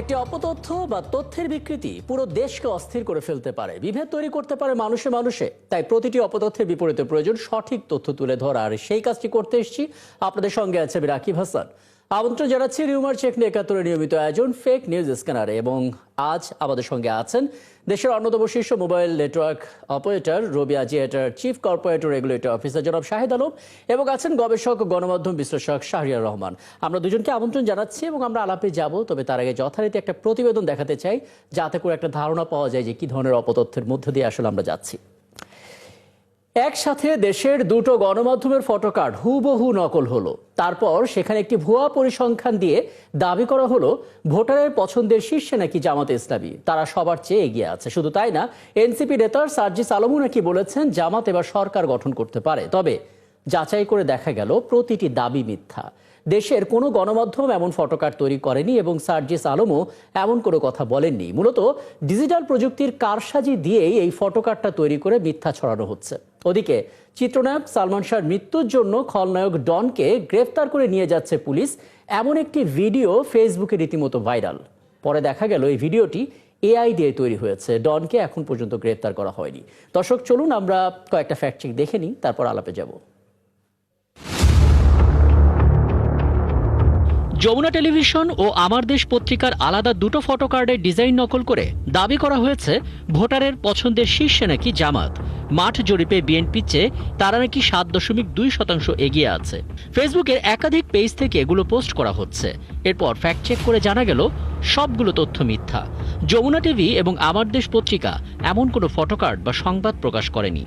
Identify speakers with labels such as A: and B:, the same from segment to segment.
A: একটি অপতথ্য বা তথ্যের বিকৃতি পুরো দেশকে অস্থির করে ফেলতে পারে, বিভেদ তৈরি করতে পারে মানুষে মানুষে। তাই প্রতিটি অপতথ্যের বিপরীতে প্রয়োজন সঠিক তথ্য তুলে ধরা, আর সেই কাজটি করতে এসেছি। আপনাদের সঙ্গে আছে আমি রাকিব হাসান। আমন্ত্রণ জানাচ্ছি রিউমার চেক নিয়ে ৭১ নিয়মিত আয়োজন ফেক নিউজ স্ক্যানারে। এবং আজ আমাদের সঙ্গে আছেন দেশের অন্যতম শীর্ষ মোবাইল নেটওয়ার্ক অপারেটর রবি আজিয়েটার চিফ কর্পোরেটর রেগুলেটরি অফিসার জনাব শাহেদ আলম, এবং আছেন গবেষক গণমাধ্যম বিশ্লেষক শাহরিয়ার রহমান। আমরা দুজনকে আমন্ত্রণ জানাচ্ছি এবং আমরা আলাপে যাব। তবে তার আগে যথারীতি একটা প্রতিবেদন দেখাতে চাই, যাতে করে একটা ধারণা পাওয়া যায় যে কি ধরনের অপতথ্যের মধ্যে দিয়ে আসলে আমরা যাচ্ছি। একসাথে দেশের দুটো গণমাধ্যমের ফটোকার্ড হুবহু নকল হলো। তারপর সেখানে একটি ভুয়া পরিসংখ্যান দিয়ে দাবি করা হলো ভোটারের পছন্দের শীর্ষে নাকি জামাতে ইসলামী, তারা সবার চেয়ে এগিয়ে আছে। শুধু তাই না, এনসিপি নেতার সার্জিস আলমও নাকি বলেছেন জামাত এবার সরকার গঠন করতে পারে। তবে যাচাই করে দেখা গেল প্রতিটি দাবি মিথ্যা। দেশের কোনো গণমাধ্যম এমন ফটোকার্ড তৈরি করেনি এবং সার্জিস আলমও এমন কোনো কথা বলেননি। মূলত ডিজিটাল প্রযুক্তির কারসাজি দিয়েই এই ফটোকার্ডটা তৈরি করে মিথ্যা ছড়ানো হচ্ছে। ওদিকে চিত্রনায়ক সালমান শাহর মৃত্যুর জন্য খলনায়ক ডনকে গ্রেফতার করে নিয়ে যাচ্ছে পুলিশ, এমন একটি ভিডিও ফেসবুকে রীতিমতো ভাইরাল। পরে দেখা গেল এই ভিডিওটি এআই দিয়ে তৈরি হয়েছে। ডনকে এখন পর্যন্ত গ্রেফতার করা হয়নি। দর্শক, চলুন আমরা কয়েকটা ফ্যাক্ট চেক দেখে নিই, তারপর আলাপে যাব। যমুনা টেলিভিশন ও আমার দেশ পত্রিকার আলাদা দুটো ফটোকার্ডের ডিজাইন নকল করে দাবি করা হয়েছে ভোটারের পছন্দের শীর্ষে নাকি জামাত। মাঠ জরিপে বিএনপির চেয়ে তারা নাকি ৭.২% এগিয়ে আছে। ফেসবুকের একাধিক পেজ থেকে এগুলো পোস্ট করা হচ্ছে। এরপর ফ্যাক্ট চেক করে জানা গেল সবগুলো তথ্য মিথ্যা। যমুনা টিভি এবং আমার দেশ পত্রিকা এমন কোনো ফটোকার্ড বা সংবাদ প্রকাশ করেনি।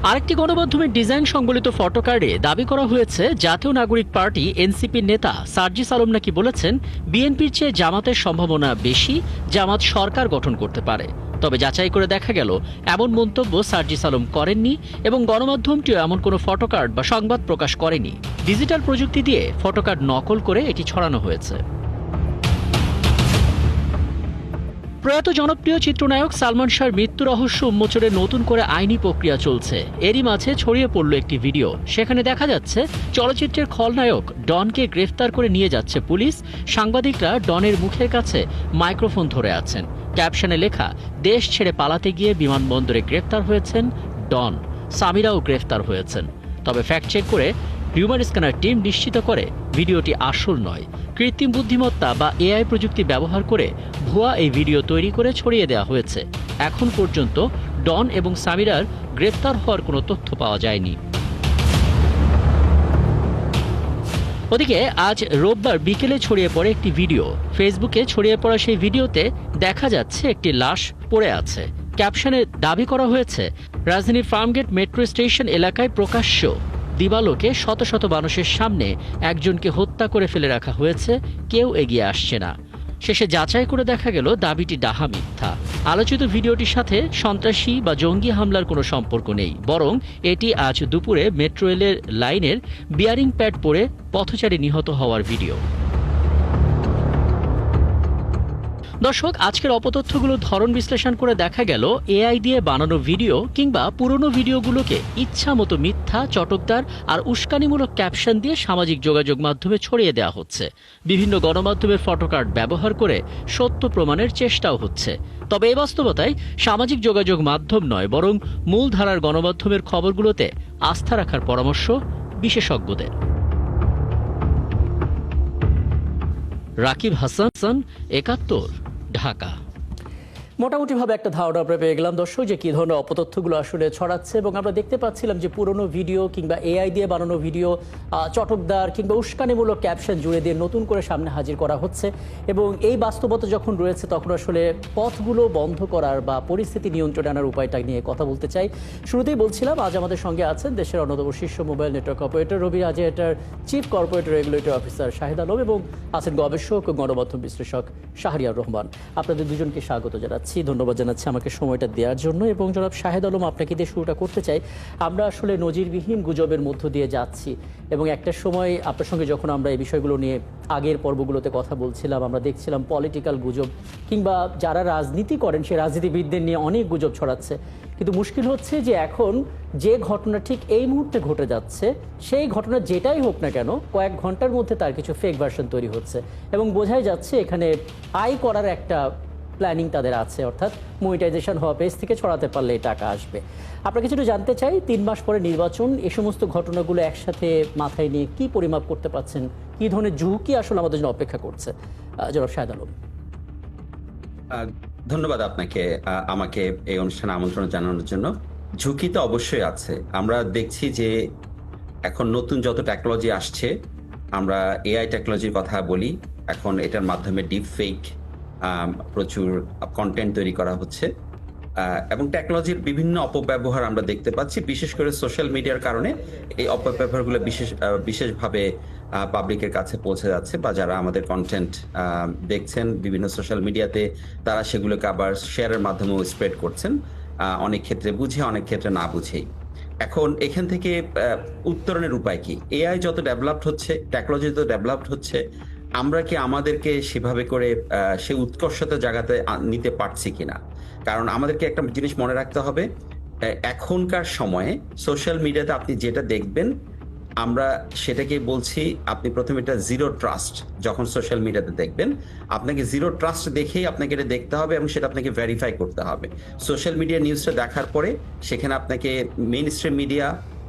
A: আরেকটি গণমাধ্যমের ডিজাইন সংবলিত ফটোকার্ডে দাবি করা হয়েছে জাতীয় নাগরিক পার্টি এনসিপির নেতা সার্জিস আলম নাকি বলেছেন বিএনপির চেয়ে জামাতের সম্ভাবনা বেশি, জামাত সরকার গঠন করতে পারে। তবে যাচাই করে দেখা গেল এমন মন্তব্য সার্জিস আলম করেননি এবং গণমাধ্যমটিও এমন কোনো ফটোকার্ড বা সংবাদ প্রকাশ করেনি। ডিজিটাল প্রযুক্তি দিয়ে ফটোকার্ড নকল করে এটি ছড়ানো হয়েছে। প্রয়াত জনপ্রিয় চিত্রনায়ক সালমান শাহর মৃত্যু রহস্য উন্মোচনে নতুন করে আইনি প্রক্রিয়া চলছে। এরই মাঝে ছড়িয়ে পড়ল একটি ভিডিও। সেখানে দেখা যাচ্ছে চলচ্চিত্রের খলনায়ক ডনকে গ্রেফতার করে নিয়ে যাচ্ছে পুলিশ। সাংবাদিকরা ডনের মুখের কাছে মাইক্রোফোন ধরে আছেন। ক্যাপশনে লেখা, দেশ ছেড়ে পালাতে গিয়ে বিমানবন্দরে গ্রেফতার হয়েছেন ডন, সামিরাও গ্রেফতার হয়েছেন। তবে ফ্যাক্ট চেক করে রিউমার স্ক্যানার টিম নিশ্চিত করে ভিডিওটি আসল নয়। কৃত্রিম বুদ্ধিমত্তা বা এআই প্রযুক্তি ব্যবহার করে ভুয়া এই ভিডিও তৈরি করে ছড়িয়ে দেওয়া হয়েছে। এখন পর্যন্ত ডন এবং সামিরার গ্রেফতার হওয়ার কোনো তথ্য পাওয়া যায়নি। ওদিকে আজ রোববার বিকেলে ছড়িয়ে পড়ে একটি ভিডিও। ফেসবুকে ছড়িয়ে পড়া সেই ভিডিওতে দেখা যাচ্ছে একটি লাশ পড়ে আছে। ক্যাপশনে দাবি করা হয়েছে রাজধানীর ফার্মগেট মেট্রো স্টেশন এলাকায় প্রকাশ্য দিবালোকে শত শত মানুষের সামনে একজনকে হত্যা করে ফেলে রাখা হয়েছে, কেউ এগিয়ে আসছে না। শেষে যাচাই করে দেখা গেল দাবিটি ডাহা মিথ্যা। আলোচিত ভিডিওটির সাথে সন্ত্রাসী বা জঙ্গি হামলার কোনো সম্পর্ক নেই, বরং এটি আজ দুপুরে মেট্রো রেলের লাইনের বিয়ারিং প্যাড পড়ে পথচারী নিহত হওয়ার ভিডিও। দর্শক, আজকের অপতথ্যগুলো ধরন বিশ্লেষণ করে দেখা গেল এআই দিয়ে বানানো ভিডিও কিংবা পুরনো ভিডিওগুলোকে ইচ্ছা মতো মিথ্যা, চটকদার আর উস্কানিমূলক ক্যাপশন দিয়ে সামাজিক যোগাযোগ মাধ্যমে ছড়িয়ে দেওয়া হচ্ছে। বিভিন্ন গণমাধ্যমের ফটোকার্ড ব্যবহার করে সত্য প্রমাণের চেষ্টাও হচ্ছে। তবে এই বাস্তবতায় সামাজিক যোগাযোগ মাধ্যম নয়, বরং মূলধারার গণমাধ্যমের খবরগুলোতে আস্থা রাখার পরামর্শ বিশেষজ্ঞদের। রাকিব হাসান, ৭১, ঢাকা। মোটামুটিভাবে একটা ধারণা আমরা পেয়ে গেলাম দর্শক যে কী ধরনের অপতথ্যগুলো আসলে ছড়াচ্ছে। এবং আমরা দেখতে পাচ্ছিলাম যে পুরনো ভিডিও কিংবা এআই দিয়ে বানানো ভিডিও চটকদার কিংবা উস্কানিমূলক ক্যাপশন জুড়ে দিয়ে নতুন করে সামনে হাজির করা হচ্ছে। এবং এই বাস্তবতা যখন রয়েছে তখন আসলে পথগুলো বন্ধ করার বা পরিস্থিতি নিয়ন্ত্রণে আনার উপায়টা নিয়ে কথা বলতে চাই। শুরুতেই বলছিলাম আজ আমাদের সঙ্গে আছেন দেশের অন্যতম শীর্ষ মোবাইল নেটওয়ার্ক অপারেটর রবি আজিয়েটার chief corporate regulatory officer Shahed Alam, এবং আছেন গবেষক ও গণমাধ্যম বিশ্লেষক শাহরিয়ার রহমান। আপনাদের দুজনকে স্বাগত জানাচ্ছি, ধন্যবাদ জানাচ্ছি আমাকে সময়টা দেওয়ার জন্য। এবং জনাব শাহেদ আলম, আপনাকে দিয়ে শুরুটা করতে চাই। আমরা আসলে নজিরবিহীন গুজবের মধ্য দিয়ে যাচ্ছি এবং একটা সময় আপনার সঙ্গে যখন আমরা এই বিষয়গুলো নিয়ে আগের পর্বগুলোতে কথা বলছিলাম, আমরা দেখছিলাম পলিটিক্যাল গুজব কিংবা যারা রাজনীতি করেন সেই রাজনীতিবিদদের নিয়ে অনেক গুজব ছড়াচ্ছে। কিন্তু মুশকিল হচ্ছে যে এখন যে ঘটনা ঠিক এই মুহূর্তে ঘটে যাচ্ছে, সেই ঘটনা যেটাই হোক না কেন কয়েক ঘন্টার মধ্যে তার কিছু ফেক ভার্সন তৈরি হচ্ছে এবং বোঝাই যাচ্ছে এখানে আয় করার একটা প্ল্যানিং তাদের আছে, অর্থাৎ মনিটাইজেশন হওয়া পেজ থেকে ছড়াতে পারলে এই টাকা আসবে। আপনাকে কিছু জানতে চাই, 3 মাস পরে নির্বাচন, এই সমস্ত ঘটনাগুলো একসাথে মাথায় নিয়ে কি পরিমাপ করতে পারছেন, কি ধরনের ঝুঁকি আসলে আমাদের জন্য অপেক্ষা করছে? জনাব শাহেদ আলম।
B: ধন্যবাদ আপনাকে আমাকে এই অনুষ্ঠানে আমন্ত্রণ জানানোর জন্য। ঝুঁকি তো অবশ্যই আছে। আমরা দেখছি যে এখন নতুন যত টেকনোলজি আসছে, আমরা এআই টেকনোলজির কথা বলি, এখন এটার মাধ্যমে ডিপ ফেক প্রচুর কন্টেন্ট তৈরি করা হচ্ছে এবং টেকনোলজির বিভিন্ন অপব্যবহার আমরা দেখতে পাচ্ছি, বিশেষ করে সোশ্যাল মিডিয়ার কারণে এই অপব্যবহারগুলো বিশেষভাবে পাবলিকের কাছে পৌঁছে যাচ্ছে, বা যারা আমাদের কন্টেন্ট দেখছেন বিভিন্ন সোশ্যাল মিডিয়াতে তারা সেগুলোকে আবার শেয়ারের মাধ্যমেও স্প্রেড করছেন, অনেক ক্ষেত্রে বুঝে অনেক ক্ষেত্রে না বুঝেই। এখন এখান থেকে উত্তরণের উপায় কি? এআই যত ডেভেলপড হচ্ছে, টেকনোলজি যত ডেভেলপড হচ্ছে, আমরা কি আমাদেরকে সেভাবে করে সে উৎকর্ষতা জায়গাতে নিতে পারছি কিনা? কারণ আমাদেরকে একটা জিনিস মনে রাখতে হবে, এখনকার সময়ে সোশ্যাল মিডিয়াতে আপনি যেটা দেখবেন, আমরা সেটাকে বলছি, আপনি প্রথমে এটা জিরো ট্রাস্ট যখন সোশ্যাল মিডিয়াতে দেখবেন, আপনাকে জিরো ট্রাস্ট দেখেই আপনাকে এটা দেখতে হবে এবং সেটা আপনাকে ভেরিফাই করতে হবে। সোশ্যাল মিডিয়া নিউজটা দেখার পরে সেখানে আপনাকে মেইন স্ট্রিম মিডিয়া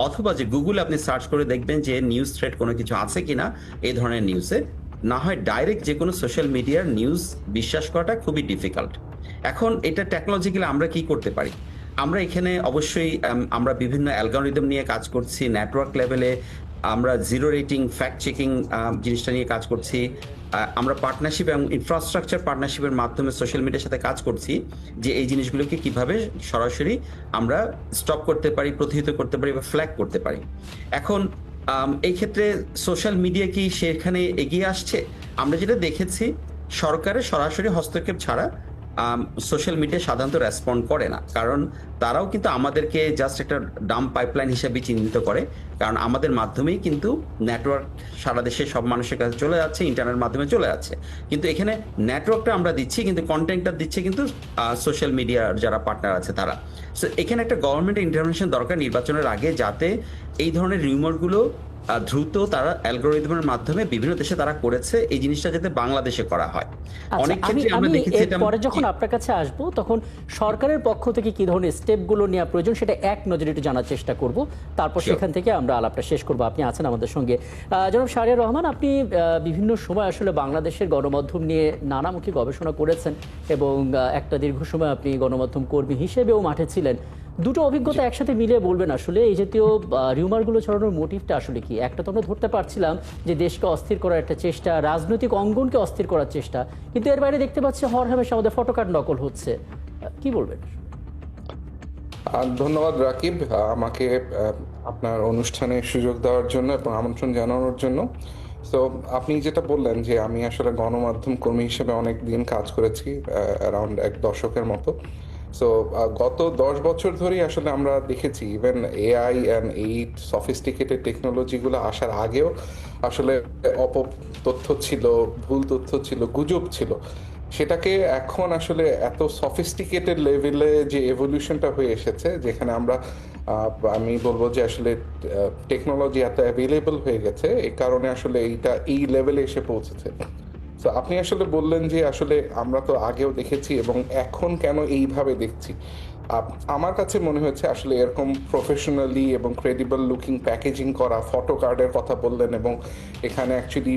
B: অথবা যে গুগলে আপনি সার্চ করে দেখবেন যে নিউজ থ্রেড কোনো কিছু আছে কিনা এই ধরনের নিউজে, না হয় ডাইরেক্ট যে কোনো সোশ্যাল মিডিয়ার নিউজ বিশ্বাস করাটা খুবই ডিফিকাল্ট। এখন এটা টেকনোলজিক্যালি আমরা কি করতে পারি? আমরা এখানে অবশ্যই আমরা বিভিন্ন অ্যালগরিদম নিয়ে কাজ করছি, নেটওয়ার্ক লেভেলে আমরা জিরো রেটিং ফ্যাক্ট চেকিং জিনিসটা নিয়ে কাজ করছি, আমরা পার্টনারশিপ এবং ইনফ্রাস্ট্রাকচার পার্টনারশিপের মাধ্যমে সোশ্যাল মিডিয়ার সাথে কাজ করছি যে এই জিনিসগুলোকে কিভাবে সরাসরি আমরা স্টপ করতে পারি, প্রতিহত করতে পারি বা ফ্ল্যাগ করতে পারি। এখন এই ক্ষেত্রে সোশ্যাল মিডিয়া কি সেখানে এগিয়ে আসছে? আমরা যেটা দেখেছি, সরকারের সরাসরি হস্তক্ষেপ ছাড়া সোশ্যাল মিডিয়া সাধারণত রেসপন্ড করে না, কারণ তারাও কিন্তু আমাদেরকে জাস্ট একটা ডাম্প পাইপলাইন হিসেবে চিহ্নিত করে, কারণ আমাদের মাধ্যমেই কিন্তু নেটওয়ার্ক সারা দেশে সব মানুষের কাছে চলে যাচ্ছে, ইন্টারনেটের মাধ্যমে চলে যাচ্ছে। কিন্তু এখানে নেটওয়ার্কটা আমরা দিচ্ছি, কিন্তু কন্টেন্টটা দিচ্ছে কিন্তু সোশ্যাল মিডিয়ার যারা পার্টনার আছে তারা। সো এখানে একটা গভর্নমেন্টের ইন্টারভেনশন দরকার নির্বাচনের আগে, যাতে এই ধরনের রিউমারগুলো দ্রুত তারা অ্যালগরিদমের মাধ্যমে বিভিন্ন দেশে তারা করেছে, এই জিনিসটা যাতে বাংলাদেশে করা হয়। অনেক ক্ষেত্রে আমরা দেখেছি এটা।
A: পরে যখন আপনার কাছে আসবো তখন সরকারের পক্ষ থেকে কি ধরনের স্টেপগুলো নেওয়া প্রয়োজন সেটা এক নজরে একটু জানার চেষ্টা করব, তারপর সেখান থেকে আমরা আলাপটা শেষ করব। আপনি আছেন আমাদের সঙ্গে জনাব শাহরিয়ার রহমান, আপনি বিভিন্ন সময় আসলে বাংলাদেশের গণমাধ্যম নিয়ে নানামুখী গবেষণা করেছেন এবং একটা দীর্ঘ সময় আপনি গণমাধ্যম কর্মী হিসেবেও মাঠে ছিলেন। দুটো অভিজ্ঞতা একসাথে মিলিয়ে বলবেন আসলে এই জাতীয় রিউমারগুলো ছড়ানোর মোটিভটা আসলে কি? একটা তো আমরা ধরতে পারছিলাম যে দেশকে অস্থির করার একটা চেষ্টা, রাজনৈতিক অঙ্গনকে অস্থির করার চেষ্টা, কিন্তু এর বাইরে দেখতে পাচ্ছি হরহামেশা আমাদের ফটোকার্ড নকল হচ্ছে। কি বলবেন?
C: ধন্যবাদ রাকিব, আমাকে আপনার অনুষ্ঠানে সুযোগ দেওয়ার জন্য এবং আমন্ত্রণ জানানোর জন্য। তো আপনি যেটা বললেন যে আমি আসলে গণমাধ্যম কর্মী হিসেবে অনেক দিন কাজ করেছি, অ্যারাউন্ড 1 দশকের মতো। সো গত 10 বছর ধরেই আসলে আমরা দেখেছি ইভেন এআই অ্যান্ড এই সফিস্টিকেটেড টেকনোলজিগুলো আসার আগেও আসলে তথ্য ছিল, ভুল তথ্য ছিল, গুজব ছিল। সেটাকে এখন আসলে এত সফিস্টিকেটেড লেভেলে যে এভলিউশনটা হয়ে এসেছে, যেখানে আমরা আমি বলবো যে আসলে টেকনোলজি এত অ্যাভেলেবল হয়ে গেছে, এই কারণে আসলে এইটা এই লেভেলে এসে পৌঁছেছে। তো আপনি আসলে বললেন যে আসলে আমরা তো আগেও দেখেছি এবং এখন কেন এইভাবে দেখছি। আমার কাছে মনে হয়েছে আসলে এরকম প্রফেশনালি এবং ক্রেডিবল লুকিং প্যাকেজিং করা, ফটো কার্ডের কথা বললেন, এবং এখানে অ্যাকচুয়ালি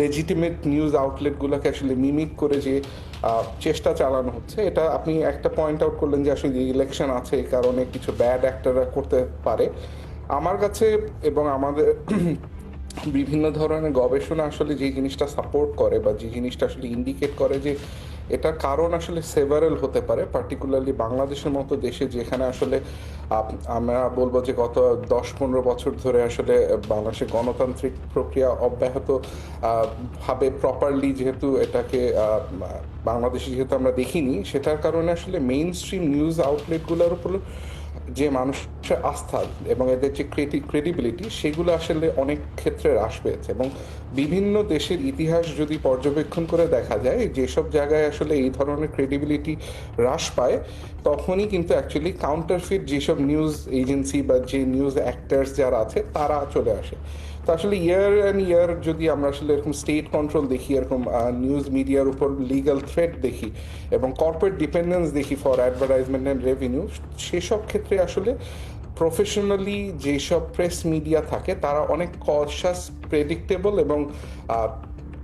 C: লেজিটিমেট নিউজ আউটলেটগুলোকে আসলে মিমিক করে যে চেষ্টা চালানো হচ্ছে, এটা আপনি একটা পয়েন্ট আউট করলেন যে আসলে ইলেকশন আছে, এই কারণে কিছু ব্যাড অ্যাক্টররা করতে পারে। আমার কাছে এবং আমাদের বিভিন্ন ধরনের গবেষণা আসলে যে জিনিসটা সাপোর্ট করে বা যে জিনিসটা আসলে ইন্ডিকেট করে যে এটার কারণ আসলে সেভারেল হতে পারে, পার্টিকুলারলি বাংলাদেশের মতো দেশে যেখানে আসলে আমরা বলবো যে গত 10-15 বছর ধরে আসলে বাংলাদেশের গণতান্ত্রিক প্রক্রিয়া অব্যাহত ভাবে প্রপারলি যেহেতু এটাকে বাংলাদেশে যেহেতু আমরা দেখিনি, সেটার কারণে আসলে মেইন স্ট্রিম নিউজ আউটলেটগুলোর উপর যে মানুষের আস্থা এবং এদের যে ক্রেডিবিলিটি সেগুলো আসলে অনেক ক্ষেত্রে হ্রাস পেয়েছে। এবং বিভিন্ন দেশের ইতিহাস যদি পর্যবেক্ষণ করে দেখা যায় যেসব জায়গায় আসলে এই ধরনের ক্রেডিবিলিটি হ্রাস পায় তখনই কিন্তু অ্যাকচুয়ালি কাউন্টারফিট যেসব নিউজ এজেন্সি বা যে নিউজ অ্যাক্টার্স যারা আছে তারা চলে আসে। তো আসলে ইয়ার অ্যান্ড ইয়ার যদি আমরা আসলে এরকম স্টেট কন্ট্রোল দেখি, এরকম নিউজ মিডিয়ার উপর লিগ্যাল থ্রেট দেখি এবং কর্পোরেট ডিপেন্ডেন্স দেখি ফর অ্যাডভার্টাইজমেন্ট অ্যান্ড রেভিনিউ, সেসব ক্ষেত্রে আসলে প্রফেশনালি যেসব প্রেস মিডিয়া থাকে তারা অনেক কশাস, প্রেডিক্টেবল এবং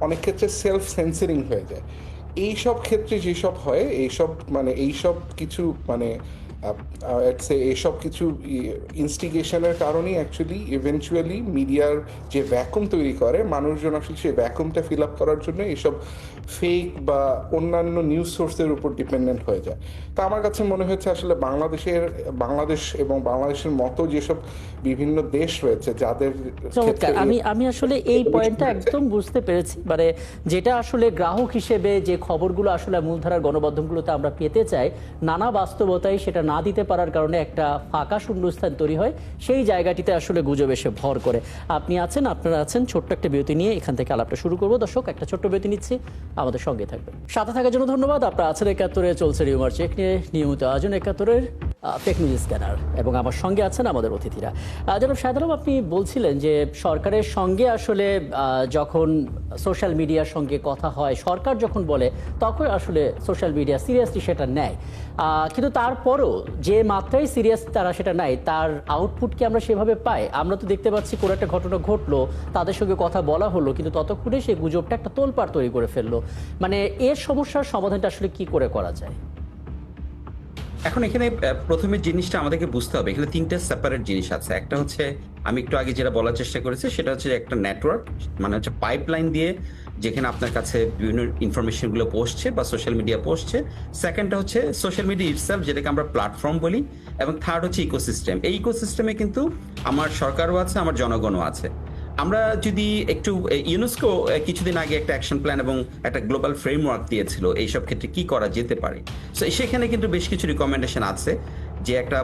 C: অনেক ক্ষেত্রে সেলফ সেন্সারিং হয়ে যায়। এইসব ক্ষেত্রে যেসব হয় এইসব কিছু এইসব কিছু ইনস্টিগেশনের কারণেই অ্যাকচুয়ালি ইভেনচুয়ালি মিডিয়ার যে ভ্যাকুম তৈরি করে, মানুষজন আসলে সেই ভ্যাকুমটা ফিল আপ করার জন্য এইসব ফেক বা অন্যান্য নিউজ সোর্সের উপর ডিপেন্ডেন্ট হয়ে যায়। তা আমার কাছে মনে হয়েছে আসলে বাংলাদেশ এবং বাংলাদেশের মতো যেসব বিভিন্ন দেশ রয়েছে যাদের
A: চমৎকার। আমি আসলে এই পয়েন্টটা একদম বুঝতে পেরেছি, মানে যেটা আসলে গ্রাহক হিসেবে যে খবরগুলো আসলে মূলধারার গণমাধ্যমগুলোতে আমরা পেতে চাই, নানা বাস্তবতায় সেটা না দিতে পারার কারণে একটা ফাঁকা শূন্যস্থান তৈরি হয়, সেই জায়গাটিতে আসলে গুজব এসে ভর করে। আপনারা আছেন, ছোট্ট একটা বিরতি নিয়ে এখান থেকে আলাপটা শুরু করবো। দর্শক, একটা ছোট্ট বিরতি নিচ্ছি, আমাদের সঙ্গে থাকবেন। সাথে থাকার জন্য ধন্যবাদ। আপনারা আছেন একাত্তরে, চলছে রিউমার চেক নিয়ে নিয়মিত আয়োজন একাত্তরের ফেক নিউজ স্ক্যানার, এবং আমার সঙ্গে আছেন আমাদের অতিথিরা। জনাব শাহেদ আলম, আপনি বলছিলেন যে সরকারের সঙ্গে আসলে যখন সোশ্যাল মিডিয়ার সঙ্গে কথা হয়, সরকার যখন বলে তখন আসলে সোশ্যাল মিডিয়া সিরিয়াসলি সেটা নেয়, কিন্তু তারপরও যে মাত্রায় সিরিয়াস তারা সেটা নেয় তার আউটপুট কি আমরা সেভাবে পাই? আমরা তো দেখতে পাচ্ছি কোনো একটা ঘটনা ঘটলো, তাদের সঙ্গে কথা বলা হলো, কিন্তু ততক্ষণে সেই গুজবটা একটা তোলপাড় তৈরি করে ফেললো। মানে এর সমস্যার সমাধানটা আসলে কি করে করা যায়?
B: এখন এখানে প্রথমে জিনিসটা আমাদেরকে বুঝতে হবে, এখানে তিনটা সেপারেট জিনিস আছে। একটা হচ্ছে আমি একটু আগে যেটা বলার চেষ্টা করেছি, সেটা হচ্ছে একটা নেটওয়ার্ক, মানে হচ্ছে পাইপলাইন দিয়ে যেখানে আপনার কাছে বিভিন্ন ইনফরমেশনগুলো পৌঁছছে বা সোশ্যাল মিডিয়া পৌঁছছে। সেকেন্ডটা হচ্ছে সোশ্যাল মিডিয়া ইটসেলফ, যেটাকে আমরা প্ল্যাটফর্ম বলি। এবং থার্ড হচ্ছে ইকোসিস্টেম। এই ইকোসিস্টেমে কিন্তু আমার সরকারও আছে, আমার জনগণও আছে। আমরা যদি একটু, ইউনেস্কো কিছুদিন আগে একটা অ্যাকশন প্ল্যান এবং একটা গ্লোবাল ফ্রেমওয়ার্ক দিয়েছিল এইসব ক্ষেত্রে কি করা যেতে পারে। সো সেখানে কিন্তু বেশ কিছু রিকমেন্ডেশন আছে যে একটা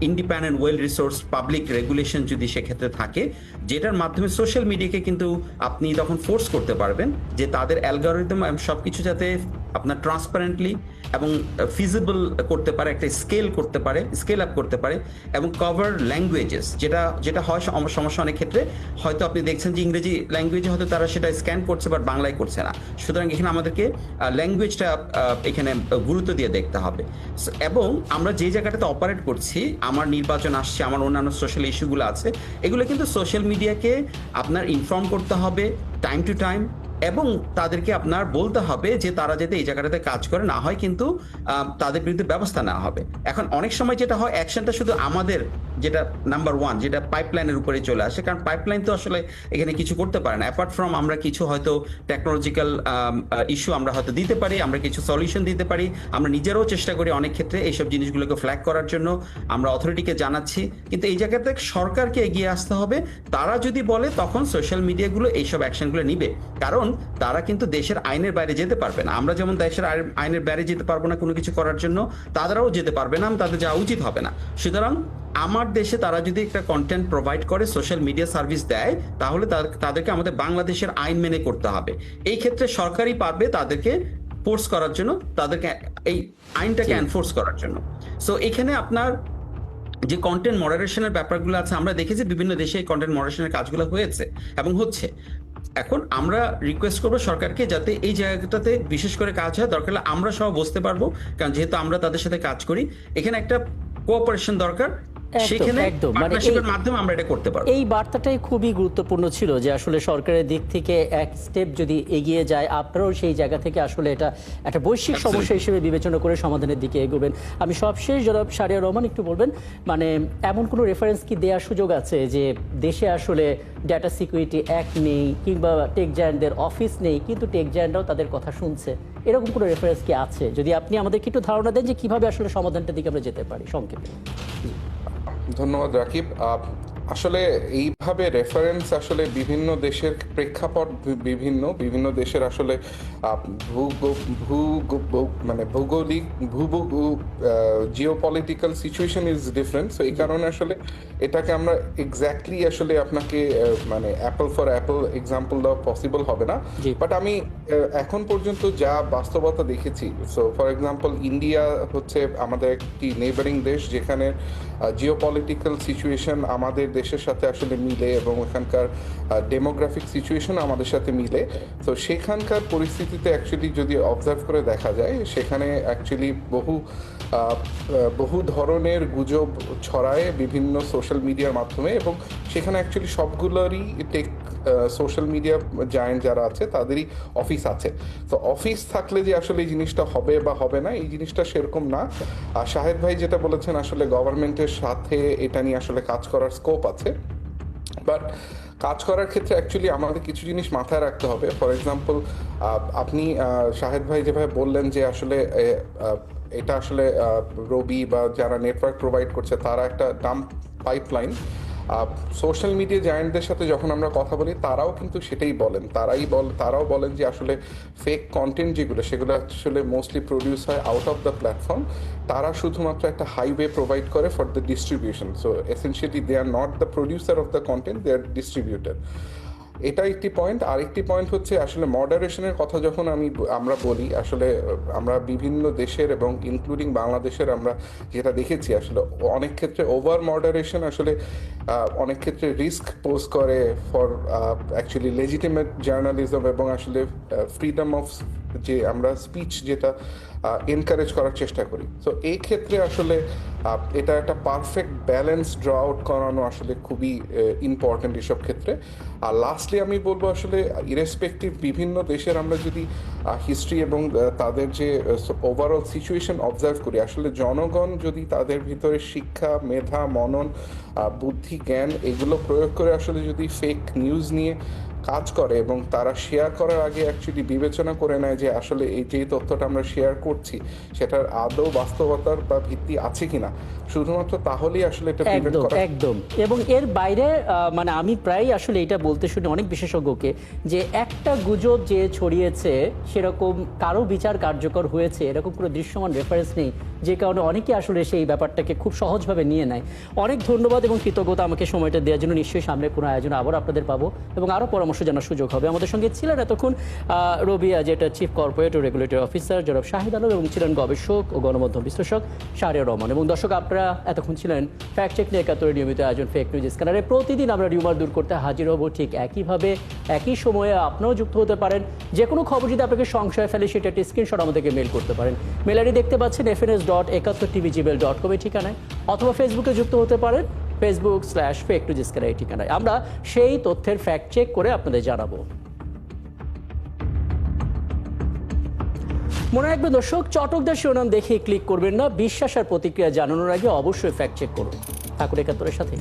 B: independent well resource public regulation যদি সেক্ষেত্রে থাকে, যেটার মাধ্যমে সোশ্যাল মিডিয়াকে কিন্তু আপনি তখন ফোর্স করতে পারবেন যে তাদের অ্যালগোরিদম সবকিছু যাতে আপনার ট্রান্সপারেন্টলি এবং ফিজিবল করতে পারে, একটা স্কেল করতে পারে, স্কেল আপ করতে পারে, এবং কভার ল্যাঙ্গুয়েজেস, যেটা হয় সমস্যা অনেক ক্ষেত্রে হয়তো আপনি দেখছেন যে ইংরেজি ল্যাঙ্গুয়েজে হয়তো তারা সেটা স্ক্যান করছে বাট বাংলায় করছে না। সুতরাং এখানে আমাদেরকে ল্যাঙ্গুয়েজটা এখানে গুরুত্ব দিয়ে দেখতে হবে। এবং আমরা যে জায়গাটাতে অপারেট করছি, আমার নির্বাচন আসছে, আমার অন্যান্য সোশ্যাল ইস্যুগুলো আছে, এগুলো কিন্তু সোশ্যাল মিডিয়াকে আপনার ইনফর্ম করতে হবে টাইম টু টাইম, এবং তাদেরকে আপনার বলতে হবে যে তারা যাতে এই জায়গাটাতে কাজ করে, না হয় কিন্তু তাদের বিরুদ্ধে ব্যবস্থা নেওয়া হবে। এখন অনেক সময় যেটা হয়, অ্যাকশনটা শুধু আমাদের, যেটা নাম্বার ওয়ান, যেটা পাইপলাইনের উপরে চলে আসে, কারণ পাইপলাইন তো আসলে এখানে কিছু করতে পারে না অ্যাপার্ট ফ্রম আমরা কিছু হয়তো টেকনোলজিক্যাল ইস্যু আমরা হয়তো দিতে পারি, আমরা কিছু সলিউশন দিতে পারি, আমরা নিজেরাও চেষ্টা করি অনেক ক্ষেত্রে এইসব জিনিসগুলোকে ফ্ল্যাগ করার জন্য, আমরা অথরিটিকে জানাচ্ছি। কিন্তু এই জায়গাতে সরকারকে এগিয়ে আসতে হবে। তারা যদি বলে তখন সোশ্যাল মিডিয়াগুলো এইসব অ্যাকশনগুলো নিবে, কারণ তারা কিন্তু দেশের আইনের বাইরে যেতে পারবে না। আমরা যেমন দেশের আইনের বাইরে যেতে পারবো না কোনো কিছু করার জন্য, তারাও যেতে পারবে না, তাদের যাওয়া উচিত হবে না। সুতরাং আমার দেশে তারা যদি একটা কন্টেন্ট প্রোভাইড করে, সোশ্যাল মিডিয়া সার্ভিস দেয়, তাহলে তাদেরকে আমাদের বাংলাদেশের আইন মেনে করতে হবে। এই ক্ষেত্রে সরকারই পারবে তাদেরকে ফোর্স করার জন্য, তাদেরকে এই আইনটাকে এনফোর্স করার জন্য। সো এখানে আপনার যে কন্টেন্ট মডারেশনের ব্যাপারগুলো আছে, আমরা দেখেছি বিভিন্ন দেশে এই কন্টেন্ট মডারেশনের কাজগুলো হয়েছে এবং হচ্ছে। এখন আমরা রিকোয়েস্ট করবো সরকারকে যাতে এই জায়গাটাতে বিশেষ করে কাজ হয়, দরকার হলে আমরা সব বুঝতে পারবো, কারণ যেহেতু আমরা তাদের সাথে কাজ করি, এখানে একটা কোঅপারেশন দরকার, সেখানে পার্টনারশিপের মাধ্যমে আমরা এটা করতে পারবো।
A: এই বার্তাটাই খুবই গুরুত্বপূর্ণ ছিল যে আসলে সরকারের দিক থেকে এক স্টেপ যদি এগিয়ে যায়, আপনারাও সেই জায়গা থেকে আসলে এটা একটা বৈশ্বিক সমস্যা হিসেবে বিবেচনা করে সমাধানের দিকে এগোবেন। আমি সবশেষ জনাব শাহরিয়ার রহমান একটু বলবেন, মানে এমন কোনো রেফারেন্স কি দেওয়ার সুযোগ আছে যে দেশে আসলে ডেটা সিকিউরিটি অ্যাক্ট নেই, কিংবা টেক জায়ান্টদের অফিস নেই, কিন্তু টেক জায়ান্টরাও তাদের কথা শুনছে, এরকম কোনো রেফারেন্স কি আছে? যদি আপনি আমাদেরকে একটু ধারণা দেন যে কিভাবে আসলে সমাধানটার দিকে আমরা যেতে পারি সংক্ষেপে।
C: ধন্যবাদ রাকিব। আসলে এইভাবে রেফারেন্স আসলে বিভিন্ন দেশের প্রেক্ষাপট বিভিন্ন দেশের আসলে মানে ভৌগোলিক geopolitical situation is different, so এই কারণে আসলে এটাকে আমরা এক্স্যাক্টলি আসলে আপনাকে মানে অ্যাপল ফর অ্যাপল এক্সাম্পল দেওয়া পসিবল হবে না।
A: জি।
C: বাট আমি এখন পর্যন্ত যা বাস্তবতা দেখেছি, সো ফর এক্সাম্পল ইন্ডিয়া হচ্ছে আমাদের একটি নেবারিং দেশ যেখানে জিওপলিটিক্যাল সিচুয়েশন আমাদের দেশের সাথে আসলে মিলে এবং ওখানকার ডেমোগ্রাফিক সিচুয়েশন আমাদের সাথে মিলে। তো সেখানকার পরিস্থিতিতে অ্যাকচুয়ালি যদি অবজার্ভ করে দেখা যায়, সেখানে অ্যাকচুয়ালি বহু ধরনের গুজব ছড়ায় বিভিন্ন সোশ্যাল মিডিয়ার মাধ্যমে, এবং সেখানে অ্যাকচুয়ালি সবগুলোরই টেক সোশ্যাল মিডিয়া জায়েন্ট যারা আছে তাদেরই অফিস আছে। তো অফিস থাকলে যে আসলে এই জিনিসটা হবে বা হবে না, এই জিনিসটা সেরকম না। আর শাহেদ ভাই যেটা বলেছেন, আসলে গভর্নমেন্টের সাথে এটা নিয়ে আসলে কাজ করার স্কোপ আছে, বাট কাজ করার ক্ষেত্রে অ্যাকচুয়ালি আমাদের কিছু জিনিস মাথায় রাখতে হবে। ফর এক্সাম্পল, আপনি শাহেদ ভাই যেভাবে বললেন যে আসলে এটা আসলে রবি বা যারা নেটওয়ার্ক প্রোভাইড করছে তারা একটা ডাম্প পাইপলাইন। সোশ্যাল মিডিয়া জায়েন্টদের সাথে যখন আমরা কথা বলি তারাও কিন্তু সেটাই বলেন, তারাও বলেন যে আসলে ফেক কন্টেন্ট সেগুলো আসলে মোস্টলি প্রডিউস হয় আউট অফ দ্য প্ল্যাটফর্ম। তারা শুধুমাত্র একটা হাইওয়ে প্রোভাইড করে for the distribution. So essentially they are not the producer of the content, they are distributor. এটা একটি পয়েন্ট। আরেকটি পয়েন্ট হচ্ছে আসলে মডারেশনের কথা যখন আমরা বলি, আসলে আমরা বিভিন্ন দেশের এবং ইনক্লুডিং বাংলাদেশের আমরা যেটা দেখেছি, আসলে অনেক ক্ষেত্রে ওভার মডারেশন আসলে অনেক ক্ষেত্রে রিস্ক পোজ করে ফর অ্যাকচুয়ালি লেজিটিমেট জার্নালিজম এবং আসলে ফ্রিডম অফ যে আমরা স্পিচ যেটা এনকারেজ করার চেষ্টা করি। তো এই ক্ষেত্রে আসলে এটা একটা পারফেক্ট ব্যালেন্স ড্র আউট করানো আসলে খুবই ইম্পর্টেন্ট এসব ক্ষেত্রে। আর লাস্টলি আমি বলবো, আসলে ইরেসপেক্টিভ বিভিন্ন দেশের আমরা যদি হিস্ট্রি এবং তাদের যে ওভারঅল সিচুয়েশন অবজার্ভ করি, আসলে জনগণ যদি তাদের ভিতরে শিক্ষা, মেধা, মনন, বুদ্ধি, জ্ঞান এগুলো প্রয়োগ করে আসলে যদি ফেক নিউজ নিয়ে কাজ করে এবং তারা শেয়ার করার আগে অ্যাকচুয়ালি বিবেচনা করে নেয় যে আসলে এই যে তথ্যটা আমরা শেয়ার করছি সেটার আদৌ বাস্তবতার বা ভিত্তি আছে কিনা, শুধুমাত্র তাহলেই আসলে এটা প্রিভেন্ট করা।
A: একদম। এবং এর বাইরে মানে আমি প্রায় আসলে এটা বলতে শুনি অনেক বিশেষজ্ঞকে যে একটা গুজব যে ছড়িয়েছে সেরকম কারো বিচার কার্যকর হয়েছে এরকম কোনো দৃশ্যমান রেফারেন্স নেই, যে কারণে অনেকে আসলে সেই ব্যাপারটাকে খুব সহজভাবে নিয়ে নেয়। অনেক ধন্যবাদ এবং কৃতজ্ঞতা আমাকে সময়টা দেওয়ার জন্য। নিশ্চয়ই সামনে কোনো আয়োজনে আবার আপনাদের পাবো এবং আরও পরামর্শ জানার সুযোগ হবে। আমাদের সঙ্গে ছিলেন এতক্ষণ রবিয়া, যেটা চিফ কর্পোরেট ও রেগুলেটরি অফিসার জনাব শাহিদ আলম, এবং ছিলেন গবেষক ও গণমাধ্যম বিশ্লেষক শাহরিয়ার রহমান। এবং দর্শক, আপনারা এতক্ষণ ছিলেন ফ্যাক্ট চেক নিয়ে একাত্তরের নিয়মিত আয়োজন ফেক নিউজ স্ক্যানারে। প্রতিদিন আমরা রিউমার দূর করতে হাজির হব ঠিক একইভাবে একই সময়ে। আপনিও যুক্ত হতে পারেন। যে কোনো খবর যদি আপনাকে সংশয় ফেলে সেটা একটি স্ক্রিনশট আমাদেরকে মেল করতে পারেন। মেল আইডি দেখতে পাচ্ছেন fns.71tvgmail.com এই ঠিকানায়, অথবা ফেসবুকে যুক্ত হতে পারেন facebook/fake news scanner এই ঠিকানায়। আমরা সেই তথ্যের ফ্যাক্ট চেক করে আপনাদের জানাবো। মনে রাখবেন দর্শক, চটকদার শিরোনাম দেখে ক্লিক করবেন না। বিশ্বাস আর প্রতিক্রিয়া জানানোর আগে অবশ্যই ফ্যাক্ট চেক করুন। থাকুন একাত্তরের সাথে।